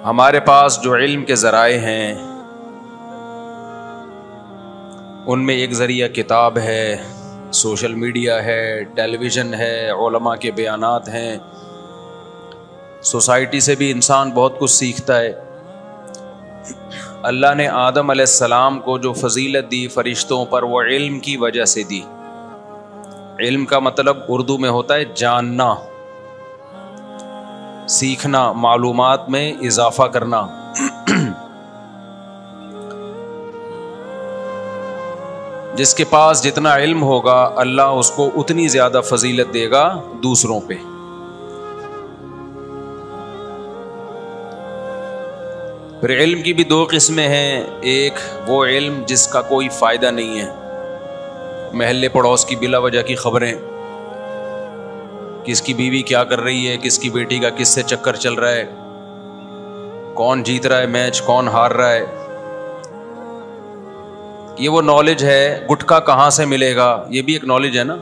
ہمارے پاس جو علم کے ذرائع ہیں ان میں ایک ذریعہ کتاب ہے، سوشل میڈیا ہے، ٹیلی ویژن ہے، علماء کے بیانات ہیں، سوسائٹی سے بھی انسان بہت کچھ سیکھتا ہے۔ اللہ نے آدم علیہ السلام کو جو فضیلت دی فرشتوں پر، وہ علم کی وجہ سے دی۔ علم کا مطلب اردو میں ہوتا ہے جاننا، سیکھنا، معلومات میں اضافہ کرنا۔ جس کے پاس جتنا علم ہوگا اللہ اس کو اتنی زیادہ فضیلت دے گا دوسروں پہ۔ پھر علم کی بھی دو قسمیں ہیں، ایک وہ علم جس کا کوئی فائدہ نہیں ہے، محلے پڑوس کی بلا وجہ کی خبریں، کس کی بیوی کیا کر رہی ہے، کس کی بیٹی کا کس سے چکر چل رہا ہے، کون جیت رہا ہے میچ، کون ہار رہا ہے، یہ وہ نالج ہے۔ گٹکا کہاں سے ملے گا، یہ بھی ایک نالج ہے نا،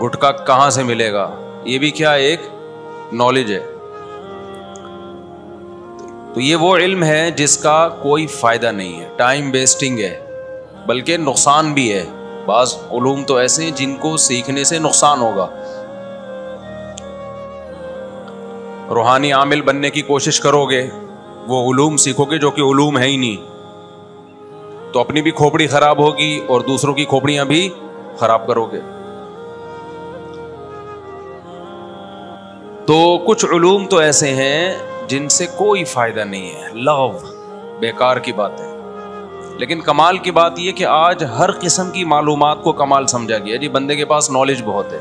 گٹکا کہاں سے ملے گا، یہ بھی کیا ایک نالج ہے۔ تو یہ وہ علم ہے جس کا کوئی فائدہ نہیں ہے، ٹائم ویسٹنگ ہے، بلکہ نقصان بھی ہے۔ بعض علوم تو ایسے ہیں جن کو سیکھنے سے نقصان ہوگا۔ روحانی عامل بننے کی کوشش کرو گے، وہ علوم سیکھو گے جو کہ علوم ہے ہی نہیں، تو اپنی بھی کھوپڑی خراب ہوگی اور دوسروں کی کھوپڑیاں بھی خراب کرو گے۔ تو کچھ علوم تو ایسے ہیں جن سے کوئی فائدہ نہیں ہے، لغو، بیکار کی بات ہے۔ لیکن کمال کی بات یہ کہ آج ہر قسم کی معلومات کو کمال سمجھا گیا، جی بندے کے پاس نالج بہت ہے۔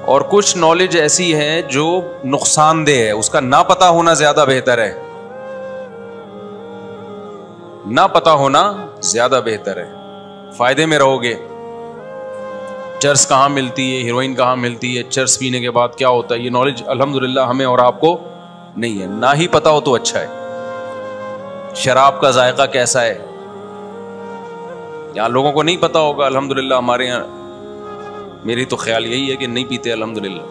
اور کچھ نالج ایسی ہے جو نقصان دہ ہے، اس کا نہ پتہ ہونا زیادہ بہتر ہے، نہ پتہ ہونا زیادہ بہتر ہے، فائدے میں رہو گے۔ چرس کہاں ملتی ہے، ہیروئن کہاں ملتی ہے، چرس پینے کے بعد کیا ہوتا ہے، یہ نالج الحمدللہ ہمیں اور آپ کو نہیں ہے۔ نہ ہی پتہ ہو تو اچھا ہے۔ شراب کا ذائقہ کیسا ہے، یہاں لوگوں کو نہیں پتہ ہوگا، الحمدللہ ہمارے یہاں، میری تو خیال یہی ہے کہ نہیں پیتے الحمدللہ۔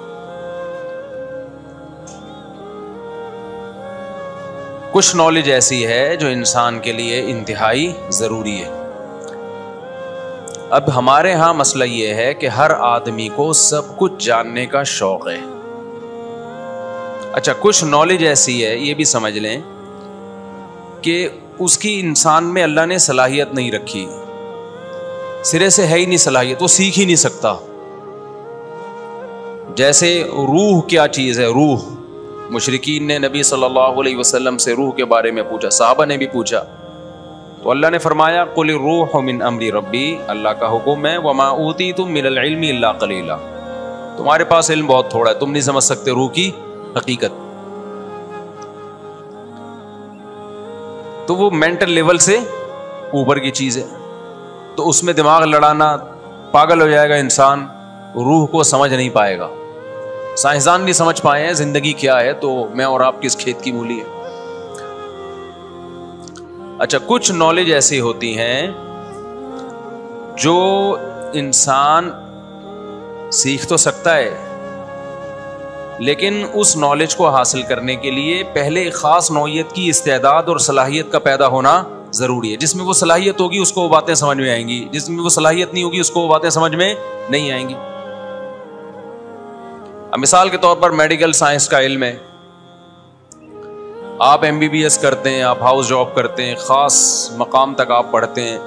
کچھ نالج ایسی ہے جو انسان کے لیے انتہائی ضروری ہے۔ اب ہمارے ہاں مسئلہ یہ ہے کہ ہر آدمی کو سب کچھ جاننے کا شوق ہے۔ اچھا، کچھ نالج ایسی ہے، یہ بھی سمجھ لیں کہ اس کی انسان میں اللہ نے صلاحیت نہیں رکھی، سرے سے ہے ہی نہیں صلاحیت، وہ سیکھ ہی نہیں سکتا۔ جیسے روح کیا چیز ہے، روح، مشرکین نے نبی صلی اللہ علیہ وسلم سے روح کے بارے میں پوچھا، صحابہ نے بھی پوچھا، تو اللہ نے فرمایا قل الروح من امر ربی، اللہ کا حکم ہے وما اوتیتم من العلم الا قلیلا، تمہارے پاس علم بہت تھوڑا ہے، تم نہیں سمجھ سکتے روح کی حقیقت۔ تو وہ مینٹل لیول سے اوپر کی چیز ہے، تو اس میں دماغ لڑانا، پاگل ہو جائے گا انسان، روح کو سمجھ نہیں پائے گا۔ سائنسدان نہیں سمجھ پائے ہیں زندگی کیا ہے، تو میں اور آپ کس کھیت کی مولی ہے۔ اچھا، کچھ نالج ایسی ہوتی ہیں جو انسان سیکھ تو سکتا ہے، لیکن اس نالج کو حاصل کرنے کے لیے پہلے ایک خاص نوعیت کی استعداد اور صلاحیت کا پیدا ہونا ضروری ہے۔ جس میں وہ صلاحیت ہوگی اس کو وہ باتیں سمجھ میں آئیں گی، جس میں وہ صلاحیت نہیں ہوگی اس کو وہ باتیں سمجھ میں نہیں آئیں گی۔ اب مثال کے طور پر میڈیکل سائنس کا علم ہے، آپ MBBS کرتے ہیں، آپ ہاؤس جاب کرتے ہیں، خاص مقام تک آپ پڑھتے ہیں،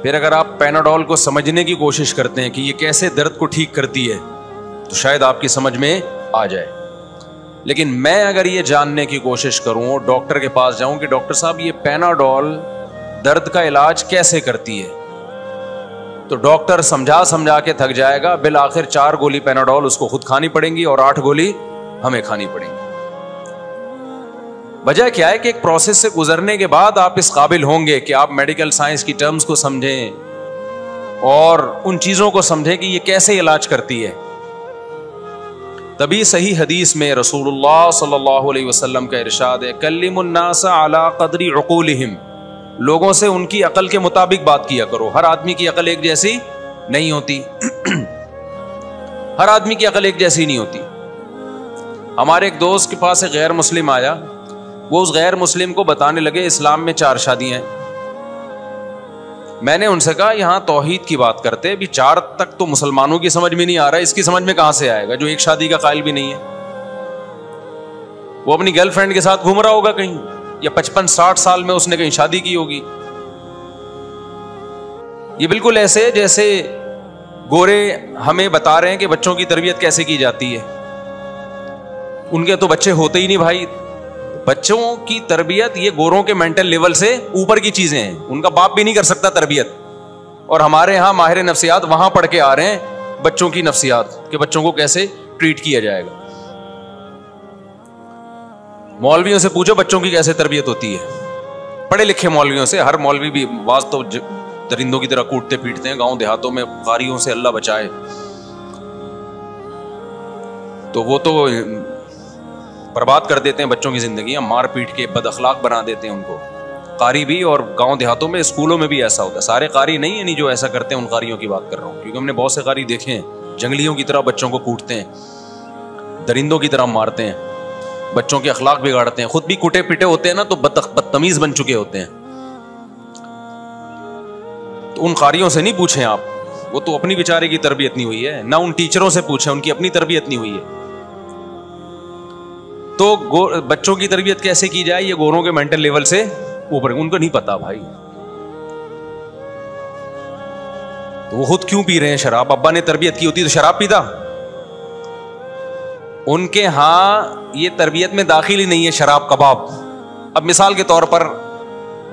پھر اگر آپ پیناڈول کو سمجھنے کی کوشش کرتے ہیں کہ یہ کیسے درد کو ٹھیک کرتی ہے، تو شاید آپ کی سمجھ میں آ جائے۔ لیکن میں اگر یہ جاننے کی کوشش کروں، ڈاکٹر کے پاس جاؤں کہ ڈاکٹر صاحب یہ پیناڈول درد کا علاج کیسے کرتی ہے، تو ڈاکٹر سمجھا کے تھک جائے گا، بالآخر 4 گولی پیناڈول اس کو خود کھانی پڑیں گی اور 8 گولی ہمیں کھانی پڑیں گی۔ وجہ کیا ہے کہ ایک پروسیس سے گزرنے کے بعد آپ اس قابل ہوں گے کہ آپ میڈیکل سائنس کی ٹرمز کو سمجھیں اور ان چیزوں کو سمجھیں کہ یہ کیسے علاج کرتی ہے۔ تبھی صحیح حدیث میں رسول اللہ صلی اللہ علیہ وسلم کا ارشاد ہے، کلم الناس علی قدر عقولہم، لوگوں سے ان کی عقل کے مطابق بات کیا کرو۔ ہر آدمی کی عقل ایک جیسی نہیں ہوتی، ہر آدمی کی عقل ایک جیسی نہیں ہوتی۔ ہمارے ایک دوست کے پاس ایک غیر مسلم آیا, وہ اس غیر مسلم کو بتانے لگے اسلام میں 4 شادیاں ہیں. میں نے ان سے کہا یہاں توحید کی بات کرتے, ابھی 4 تک تو مسلمانوں کی سمجھ میں نہیں آ رہا, اس کی سمجھ میں کہاں سے آئے گا جو ایک شادی کا قائل بھی نہیں ہے. وہ اپنی گرل فرینڈ کے ساتھ گھوم رہا ہوگا کہیں, یا 55-60 سال میں اس نے کہیں شادی کی ہوگی. یہ بالکل ایسے جیسے گورے ہمیں بتا رہے ہیں کہ بچوں کی تربیت کیسے کی جاتی ہے. ان کے تو بچے ہوتے ہی نہیں بھائی. بچوں کی تربیت یہ گوروں کے مینٹل لیول سے اوپر کی چیزیں ہیں, ان کا باپ بھی نہیں کر سکتا تربیت. اور ہمارے ہاں ماہر نفسیات وہاں پڑھ کے آ رہے ہیں بچوں کی نفسیات, کہ بچوں کو کیسے ٹریٹ کیا جائے گا. مولویوں سے پوچھو بچوں کی کیسے تربیت ہوتی ہے, پڑھے لکھے مولویوں سے. ہر مولوی بھی بعض تو درندوں کی طرح کوٹتے پیٹتے ہیں گاؤں دیہاتوں میں, قاریوں سے اللہ بچائے. تو وہ تو برباد کر دیتے ہیں بچوں کی زندگیاں, مار پیٹ کے بد اخلاق بنا دیتے ہیں ان کو. قاری بھی, اور گاؤں دیہاتوں میں اسکولوں میں بھی ایسا ہوتا ہے. سارے قاری نہیں, یعنی جو ایسا کرتے ہیں ان قاریوں کی بات کر رہا ہوں, کیونکہ ہم نے بہت سے قاری دیکھے ہیں جنگلیوں کی طرح بچوں کو کوٹتے ہیں, درندوں کی طرح مارتے ہیں, بچوں کے اخلاق بگاڑتے ہیں. خود بھی کوٹے پیٹے ہوتے ہیں نا, تو بدتمیز بن چکے ہوتے ہیں. تو ان قاریوں سے نہیں پوچھیں آپ, وہ تو اپنی بیچارے کی تربیت نہیں ہوئی ہے. نہ ان ٹیچروں سے پوچھیں, ان کی اپنی تربیت نہیں ہوئی ہے. تو بچوں کی تربیت کیسے کی جائے یہ گوروں کے مینٹل لیول سے اوپر, ان کو نہیں پتا بھائی. تو وہ خود کیوں پی رہے ہیں شراب؟ ابا نے تربیت کی ہوتی تو شراب پیتا. ان کے ہاں یہ تربیت میں داخل ہی نہیں ہے شراب کباب. اب مثال کے طور پر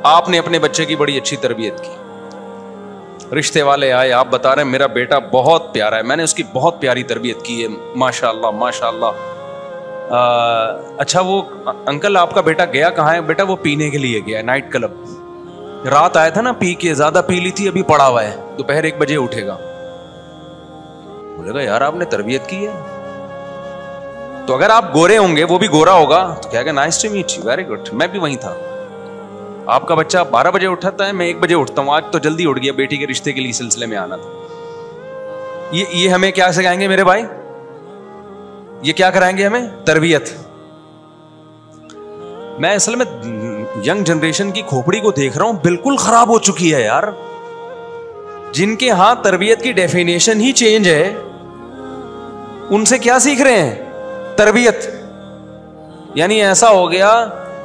آپ نے اپنے بچے کی بڑی اچھی تربیت کی, رشتے والے آئے, آپ بتا رہے ہیں میرا بیٹا بہت پیارا ہے, میں نے اس کی بہت پیاری تربیت کی ہے, ماشاء اللہ ماشاء اللہ. اچھا وہ انکل آپ کا بیٹا گیا کہاں ہے؟ بیٹا وہ پینے کے لیے گیا, نائٹ کلب. رات آیا تھا نا, پی کے زیادہ پی لی تھی, ابھی پڑا ہوا ہے, دوپہر 1 بجے اٹھے گا. بولے گا یار آپ نے تربیت کی ہے. تو اگر آپ گورے ہوں گے, وہ بھی گورا ہوگا, تو کہے گا nice to meet you, very good, میں بھی وہیں تھا. آپ کا بچہ 12 بجے اٹھتا ہے, میں 1 بجے اٹھتا ہوں, آج تو جلدی اٹھ گیا, بیٹی کے رشتے کے لیے سلسلے میں آنا تھا. یہ ہمیں کیا سکھائیں گے میرے بھائی؟ یہ کیا کرائیں گے ہمیں؟ تربیت. میں اصل میں ینگ جنریشن کی کھوپڑی کو دیکھ رہا ہوں, بالکل خراب ہو چکی ہے یار. جن کے ہاں تربیت کی ڈیفینیشن ہی چینج ہے, ان سے کیا سیکھ رہے ہیں؟ تربیت. یعنی ایسا ہو گیا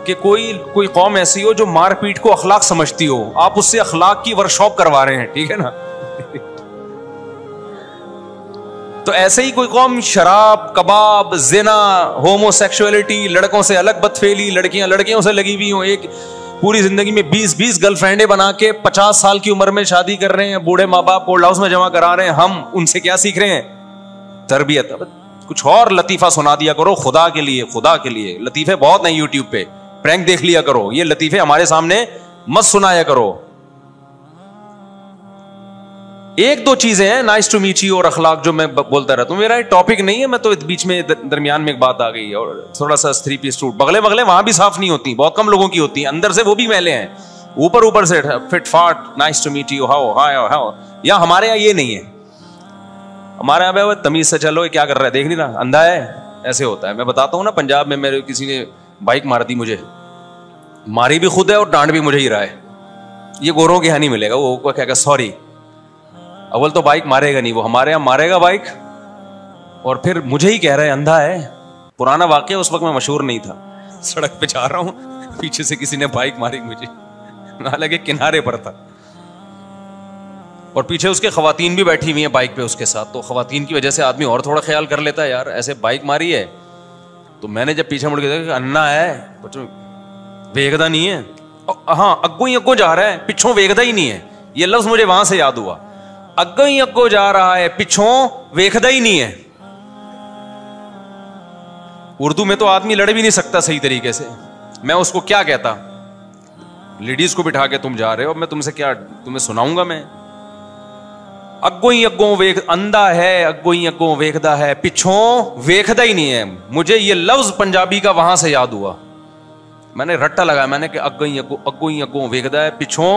کہ کوئی قوم ایسی ہو جو مار پیٹ کو اخلاق سمجھتی ہو, آپ اس سے اخلاق کی ورکشاپ کروا رہے ہیں, ٹھیک ہے نا. تو ایسے ہی کوئی قوم شراب, کباب, زنا, ہومو سیکشولیٹی, لڑکوں سے الگ بدفعلی, لڑکیوں سے لگی ہوئی ہوں, ایک پوری زندگی میں 20 گرل فرینڈیں بنا کے 50 سال کی عمر میں شادی کر رہے ہیں, بوڑھے ماں باپ اولڈ ہاؤس میں جمع کرا رہے ہیں. ہم ان سے کیا سیکھ رہے ہیں؟ تربیت. کچھ اور لطیفہ سنا دیا کرو خدا کے لیے, خدا کے لیے. لطیفے بہت ہیں یوٹیوب پہ, پرینک دیکھ لیا کرو, یہ لطیفے ہمارے سامنے مت سنایا کرو. 1-2 چیزیں ہیں, نائس ٹو میٹ یو اور اخلاق, جو میں بولتا رہتا ہوں. میرا ٹاپک نہیں ہے, میں تو بیچ میں درمیان میں ایک بات آ گئی, اور تھوڑا سا 3 پیس سوٹ, بغلے وہاں بھی صاف نہیں ہوتی, بہت کم لوگوں کی ہوتی ہیں, اندر سے وہ بھی میلے ہیں, اوپر سے فٹ فاٹ, nice to meet you, how. یا ہمارے یہاں یہ نہیں ہے. ہمارے یہاں تمیز سے چلو, کیا کر رہا ہے دیکھ نہیں رہا, اندھا ہے, ایسے ہوتا ہے. میں بتاتا ہوں نا, پنجاب میں میرے کسی نے بائک مار دی, مجھے ماری بھی خود ہے اور ڈانٹ بھی مجھے ہی رہا ہے. یہ گوروں کے یہاں نہیں ملے گا. وہ کہے گا سوری, اول تو بائک مارے گا نہیں, وہ ہمارے یہاں مارے گا بائک, اور پھر مجھے ہی کہہ رہا ہے اندھا ہے. پرانا واقعہ, اس وقت میں مشہور نہیں تھا, سڑک پہ جا رہا ہوں, پیچھے سے کسی نے بائک ماری مجھے, حالانکہ کنارے پر تھا, اور پیچھے اس کے خواتین بھی بیٹھی ہوئی ہیں بائک پہ اس کے ساتھ. تو خواتین کی وجہ سے آدمی اور تھوڑا خیال کر لیتا ہے, یار ایسے بائک ماری ہے. تو میں نے جب پیچھے مڑ کے دیکھا, انا ہے, ویگدا نہیں ہے, ہاں اگوں جا رہا ہے, پچھوں ویگدا ہی نہیں ہے. یہ لفظ مجھے وہاں سے یاد ہوا, اگوں جا رہا ہے, پچھوں ویکھدا ہی نہیں ہے. اردو میں تو آدمی لڑ بھی نہیں سکتا صحیح طریقے سے. میں اس کو کیا کہتا, لیڈیز کو بٹھا کے تم جا رہے ہو, میں تم سے کیا تمہیں سناؤں گا میں. اگوں اندھا ہے, اگوں ویکھدا ہے, پچھوں ویکھدا ہی نہیں ہے. مجھے یہ لفظ پنجابی کا وہاں سے یاد ہوا, میں نے رٹا لگایا, میں نے کہ اگوں ویکھدا ہے, پچھوں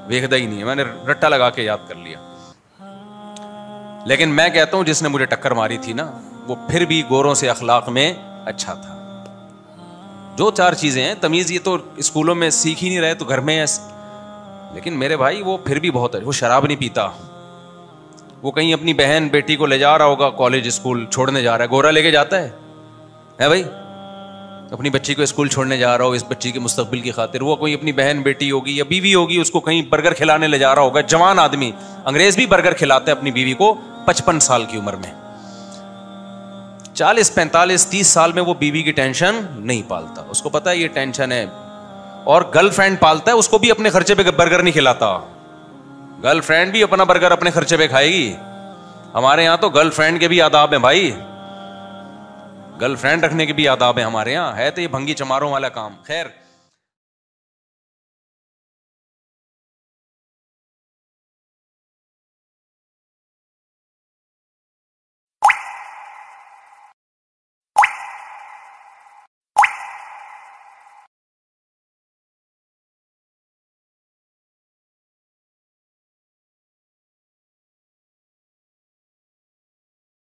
ویکھدا ہی نہیں ہے. میں نے رٹا لگا کے یاد کر لیا. لیکن میں کہتا ہوں جس نے مجھے ٹکر ماری تھی نا, وہ پھر بھی گوروں سے اخلاق میں اچھا تھا. جو 4 چیزیں ہیں تمیز یہ تو اسکولوں میں سیکھ ہی نہیں رہے تو گھر میں ہے. لیکن میرے بھائی وہ پھر بھی بہت ہے. وہ شراب نہیں پیتا, وہ کہیں اپنی بہن بیٹی کو لے جا رہا ہوگا کالج اسکول چھوڑنے جا رہا ہے, گورا لے کے جاتا ہے بھائی, اپنی بچی کو اسکول چھوڑنے جا رہا ہو اس بچی کے مستقبل کی خاطر. وہ کوئی اپنی بہن بیٹی ہوگی یا بیوی ہوگی, اس کو کہیں برگر کھلانے لے جا رہا ہوگا. جوان آدمی, انگریز بھی برگر کھلاتے اپنی بیوی کو 55 سال کی عمر میں. 40 45 30 سال میں وہ بیوی کی ٹینشن نہیں پالتا, اس کو پتا ہے یہ ٹینشن ہے. اور گرل فرینڈ پالتا ہے, اس کو بھی اپنے خرچے پہ برگر نہیں کھلاتا. گرل فرینڈ بھی اپنا برگر اپنے خرچے پہ کھائے گی. ہمارے یہاں تو گرل فرینڈ کے بھی آداب ہیں بھائی, گرل فرینڈ رکھنے کے بھی آداب ہیں ہمارے یہاں. ہے تو یہ بھنگی چماروں والا کام. خیر.